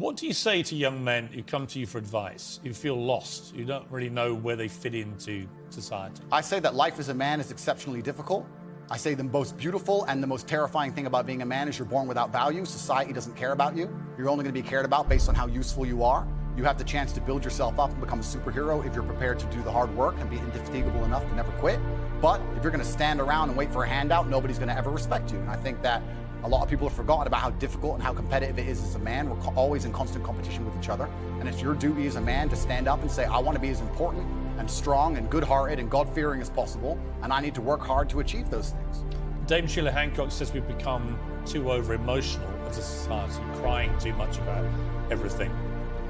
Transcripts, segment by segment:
What do you say to young men who come to you for advice, who feel lost, who don't really know where they fit into society? I say that life as a man is exceptionally difficult. I say the most beautiful and the most terrifying thing about being a man is you're born without value. Society doesn't care about you. You're only going to be cared about based on how useful you are. You have the chance to build yourself up and become a superhero if you're prepared to do the hard work and be indefatigable enough to never quit. But if you're going to stand around and wait for a handout, nobody's going to ever respect you. And I think that a lot of people have forgotten about how difficult and how competitive it is as a man. We're always in constant competition with each other. And it's your duty as a man to stand up and say, I want to be as important and strong and good-hearted and God-fearing as possible, and I need to work hard to achieve those things. Dame Sheila Hancock says we've become too over-emotional as a society, crying too much about everything.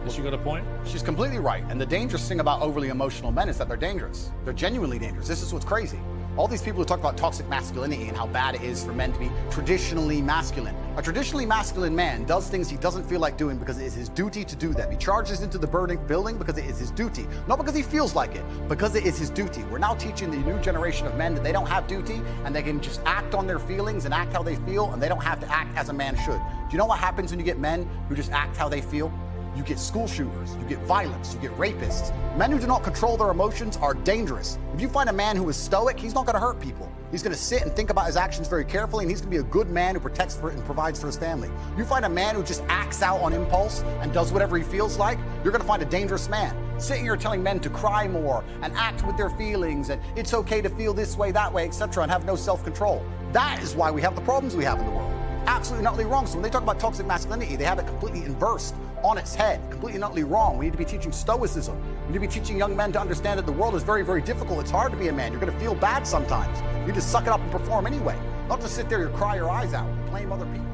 Has she got a point? She's completely right. And the dangerous thing about overly emotional men is that they're dangerous. They're genuinely dangerous. This is what's crazy. All these people who talk about toxic masculinity and how bad it is for men to be traditionally masculine. A traditionally masculine man does things he doesn't feel like doing because it is his duty to do them. He charges into the burning building because it is his duty. Not because he feels like it, because it is his duty. We're now teaching the new generation of men that they don't have duty and they can just act on their feelings and act how they feel, and they don't have to act as a man should. Do you know what happens when you get men who just act how they feel? You get school shooters, you get violence, you get rapists. Men who do not control their emotions are dangerous. If you find a man who is stoic, he's not gonna hurt people. He's gonna sit and think about his actions very carefully, and he's gonna be a good man who protects and provides for his family. You find a man who just acts out on impulse and does whatever he feels like, you're gonna find a dangerous man. Sitting here telling men to cry more and act with their feelings and it's okay to feel this way, that way, etc., and have no self-control. That is why we have the problems we have in the world. Absolutely and utterly wrong. So when they talk about toxic masculinity, they have it completely inversed on its head, completely and utterly wrong. We need to be teaching stoicism. We need to be teaching young men to understand that the world is very, very difficult. It's hard to be a man. You're going to feel bad sometimes. You need to suck it up and perform anyway. Not just sit there and cry your eyes out and blame other people.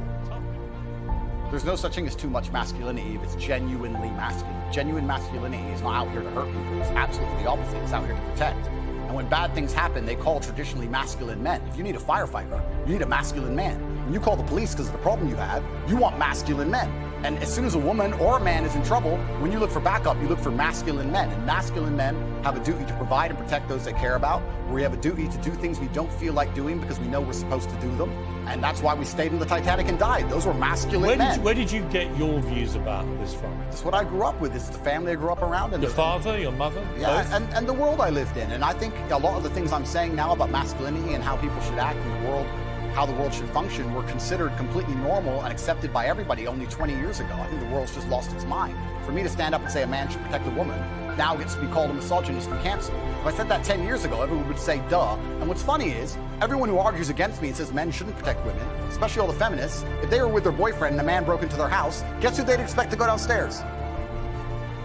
There's no such thing as too much masculinity if it's genuinely masculine. Genuine masculinity is not out here to hurt people. It's absolutely the opposite. It's out here to protect. And when bad things happen, they call traditionally masculine men. If you need a firefighter, you need a masculine man. When you call the police because of the problem you have, you want masculine men. And as soon as a woman or a man is in trouble, when you look for backup, you look for masculine men. And masculine men have a duty to provide and protect those they care about. We have a duty to do things we don't feel like doing because we know we're supposed to do them. And that's why we stayed in the Titanic and died. Those were masculine men. Where did you get your views about this from? It's what I grew up with. This is the family I grew up around. And your father, your mother? Yeah, both? and the world I lived in. And I think a lot of the things I'm saying now about masculinity and how people should act in the world, how the world should function, were considered completely normal and accepted by everybody only 20 years ago. I think the world's just lost its mind. For me to stand up and say a man should protect a woman now gets to be called a misogynist and canceled. If I said that 10 years ago, everyone would say, duh. And what's funny is, everyone who argues against me and says men shouldn't protect women, especially all the feminists, if they were with their boyfriend and a man broke into their house, guess who they'd expect to go downstairs?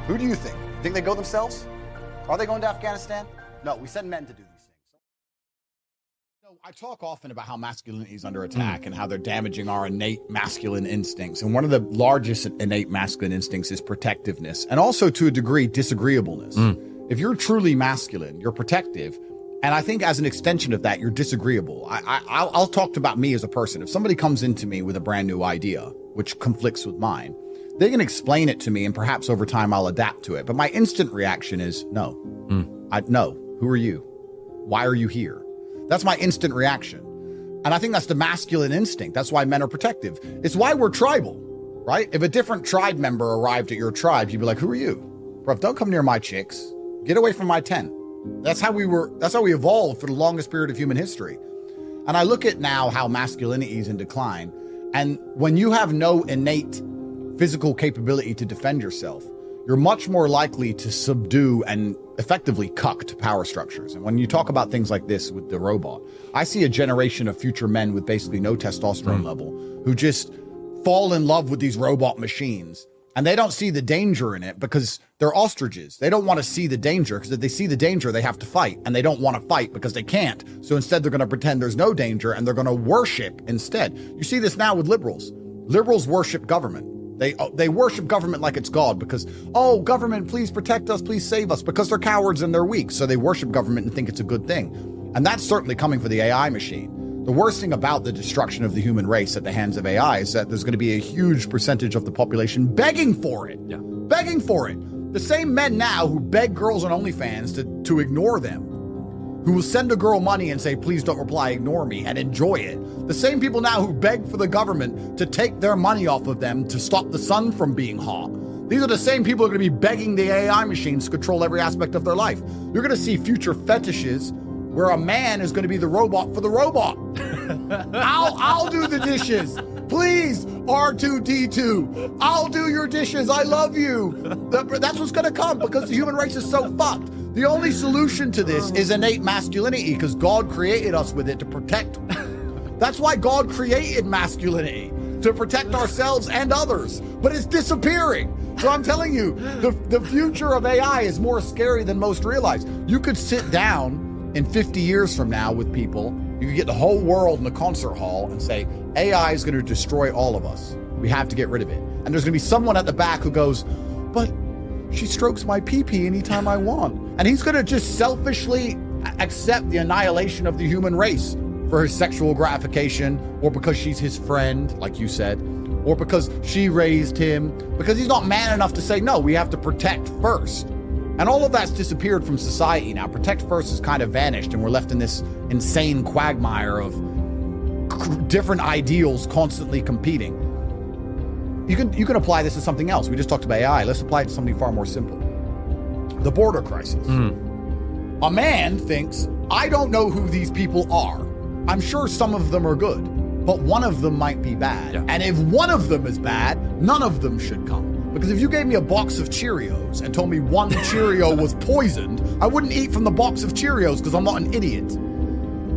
Who do you think? Think they go themselves? Are they going to Afghanistan? No, we send men to do these things. I talk often about how masculinity is under attack and how they're damaging our innate masculine instincts. And one of the largest innate masculine instincts is protectiveness, and also to a degree disagreeableness. If you're truly masculine, you're protective. And I think as an extension of that, you're disagreeable. I'll talk about me as a person. If somebody comes into me with a brand new idea, which conflicts with mine, they can explain it to me and perhaps over time I'll adapt to it. But my instant reaction is no. No. Who are you? Why are you here? That's my instant reaction. And I think that's the masculine instinct. That's why men are protective. It's why we're tribal, right? If a different tribe member arrived at your tribe, you'd be like, who are you? Bruv, don't come near my chicks. Get away from my tent. That's how we evolved for the longest period of human history. And I look at now how masculinity is in decline. And when you have no innate physical capability to defend yourself, you're much more likely to subdue and effectively cuck power structures. And when you talk about things like this with the robot, I see a generation of future men with basically no testosterone level who just fall in love with these robot machines. And they don't see the danger in it because they're ostriches. They don't want to see the danger because if they see the danger, they have to fight. And they don't want to fight because they can't. So instead, they're going to pretend there's no danger and they're going to worship instead. You see this now with liberals. Liberals worship government. They worship government like it's God because, oh, government, please protect us, please save us, because they're cowards and they're weak. So they worship government and think it's a good thing. And that's certainly coming for the AI machine. The worst thing about the destruction of the human race at the hands of AI is that there's going to be a huge percentage of the population begging for it. Yeah. Begging for it. The same men now who beg girls on OnlyFans to ignore them. who will send a girl money and say, please don't reply, ignore me, and enjoy it. The same people now who beg for the government to take their money off of them to stop the sun from being hot. These are the same people who are going to be begging the AI machines to control every aspect of their life. You're going to see future fetishes where a man is going to be the robot for the robot. I'll do the dishes. Please, R2-D2. I'll do your dishes. I love you. That's what's going to come because the human race is so fucked. The only solution to this is innate masculinity because God created us with it to protect. That's why God created masculinity, to protect ourselves and others. But it's disappearing. So I'm telling you, the future of AI is more scary than most realize. You could sit down in 50 years from now with people. You could get the whole world in a concert hall and say, AI is going to destroy all of us. We have to get rid of it. And there's going to be someone at the back who goes, but she strokes my pee-pee anytime I want. And he's going to just selfishly accept the annihilation of the human race for his sexual gratification, or because she's his friend, like you said, or because she raised him, because he's not man enough to say, no, we have to protect first. And all of that's disappeared from society now. Protect first has kind of vanished, and we're left in this insane quagmire of different ideals constantly competing. You can apply this to something else. We just talked about AI. Let's apply it to something far more simple. The border crisis. A man thinks, I don't know who these people are. I'm sure some of them are good, but one of them might be bad. Yeah. And if one of them is bad, none of them should come. Because if you gave me a box of Cheerios and told me one Cheerio was poisoned, I wouldn't eat from the box of Cheerios because I'm not an idiot.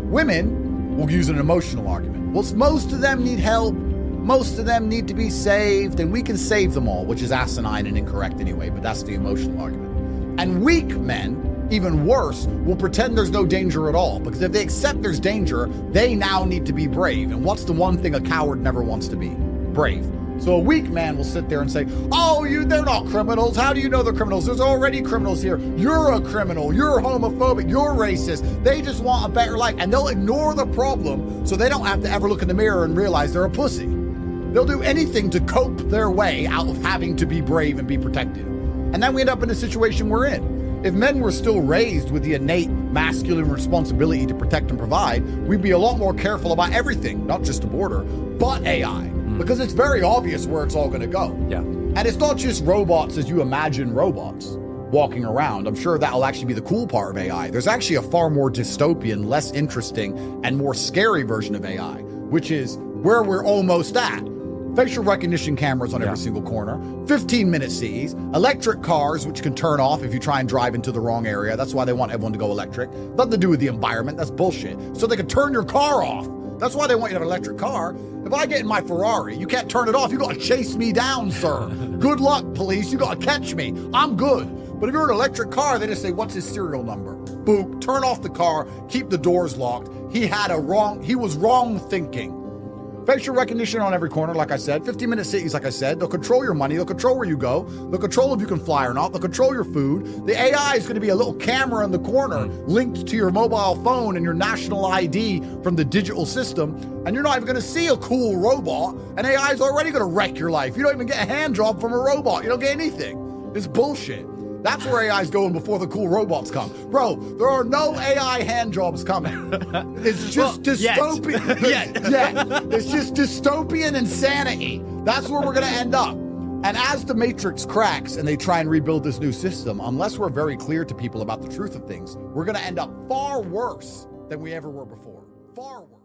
Women will use an emotional argument. Well, most of them need help. Most of them need to be saved, and we can save them all, which is asinine and incorrect anyway, but that's the emotional argument. And weak men, even worse, will pretend there's no danger at all, because if they accept there's danger, they now need to be brave. And what's the one thing a coward never wants to be? Brave. So a weak man will sit there and say, oh, they're not criminals. How do you know they're criminals? There's already criminals here. You're a criminal. You're homophobic. You're racist. They just want a better life. And they'll ignore the problem so they don't have to ever look in the mirror and realize they're a pussy. They'll do anything to cope their way out of having to be brave and be protected. And then we end up in the situation we're in. If men were still raised with the innate masculine responsibility to protect and provide, we'd be a lot more careful about everything, not just the border, but AI. Because it's very obvious where it's all going to go. Yeah. And it's not just robots as you imagine robots walking around. I'm sure that'll actually be the cool part of AI. There's actually a far more dystopian, less interesting, and more scary version of AI, which is where we're almost at. Facial recognition cameras on every single corner, 15-minute CEs, electric cars, which can turn off if you try and drive into the wrong area. That's why they want everyone to go electric. Nothing to do with the environment. That's bullshit. So they can turn your car off. That's why they want you to have an electric car. If I get in my Ferrari, you can't turn it off. You got to chase me down, sir. Good luck, police. You got to catch me. I'm good. But if you're in an electric car, they just say, what's his serial number? Boop, turn off the car, keep the doors locked. He was wrong thinking. Facial recognition on every corner, like I said. 15-minute cities, like I said. They'll control your money. They'll control where you go. They'll control if you can fly or not. They'll control your food. The AI is going to be a little camera in the corner linked to your mobile phone and your national ID from the digital system. And you're not even going to see a cool robot. And AI is already going to wreck your life. You don't even get a hand job from a robot. You don't get anything. It's bullshit. That's where AI is going before the cool robots come. Bro, there are no AI hand jobs coming. It's just dystopian. Yeah, it's just dystopian insanity. That's where we're going to end up. And as the matrix cracks and they try and rebuild this new system, unless we're very clear to people about the truth of things, we're going to end up far worse than we ever were before. Far worse.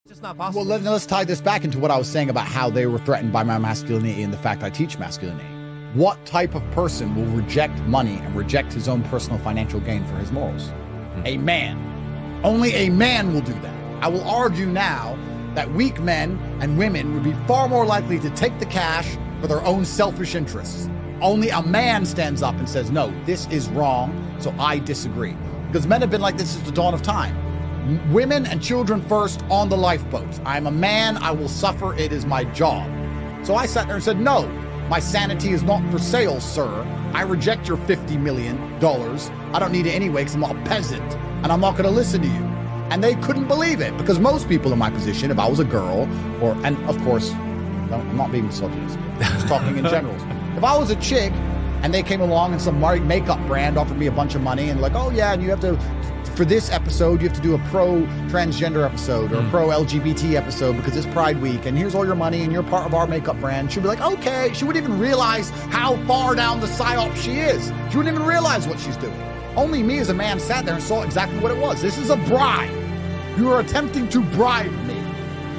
It's just not possible. Well, let's tie this back into what I was saying about how they were threatened by my masculinity and the fact I teach masculinity. What type of person will reject money and reject his own personal financial gain for his morals? A man. Only a man will do that. I will argue now that weak men and women would be far more likely to take the cash for their own selfish interests. Only a man stands up and says, no, this is wrong, so I disagree. Because men have been like this since the dawn of time. Women and children first on the lifeboats. I'm a man, I will suffer, it is my job. So I sat there and said, no. My sanity is not for sale, sir. I reject your $50 million. I don't need it anyway because I'm not a peasant and I'm not going to listen to you. And they couldn't believe it because most people in my position, if I was a girl and of course, I'm not being misogynist, I'm just talking in general. If I was a chick and they came along and some makeup brand offered me a bunch of money and like, oh yeah, and you have to, for this episode, you have to do a pro-transgender episode or a pro-LGBT episode because it's Pride Week, and here's all your money and you're part of our makeup brand. She'd be like, okay. She wouldn't even realize how far down the psyop she is. She wouldn't even realize what she's doing. Only me as a man sat there and saw exactly what it was. This is a bribe. You are attempting to bribe me.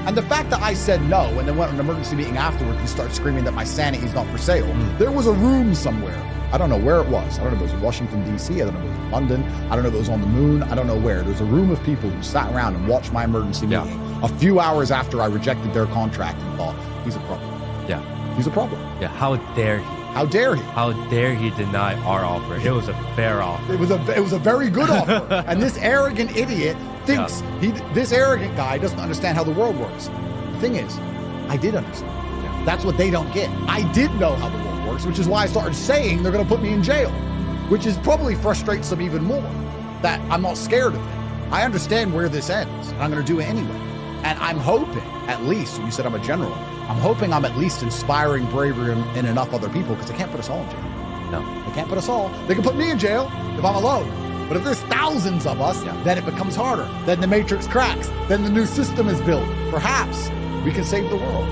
And the fact that I said no and then went on an emergency meeting afterwards and started screaming that my sanity is not for sale, there was a room somewhere. I don't know where it was. I don't know if it was in Washington, D.C. I don't know if it was in London. I don't know if it was on the moon. I don't know where. There's a room of people who sat around and watched my emergency meeting a few hours after I rejected their contract and thought, he's a problem. Yeah. He's a problem. Yeah. How dare he? How dare he? How dare he deny our offer? It was a fair offer. It was a very good offer. And this arrogant idiot thinks this arrogant guy doesn't understand how the world works. The thing is, I did understand. Yeah. That's what they don't get. I did know how the world works, which is why I started saying they're going to put me in jail, which is probably frustrates them even more, that I'm not scared of it. I understand where this ends, and I'm going to do it anyway. And I'm hoping, at least, you said I'm a general, I'm hoping I'm at least inspiring bravery in enough other people, because they can't put us all in jail. No. They can't put us all. They can put me in jail if I'm alone. But if there's thousands of us, then it becomes harder. Then the matrix cracks. Then the new system is built. Perhaps we can save the world.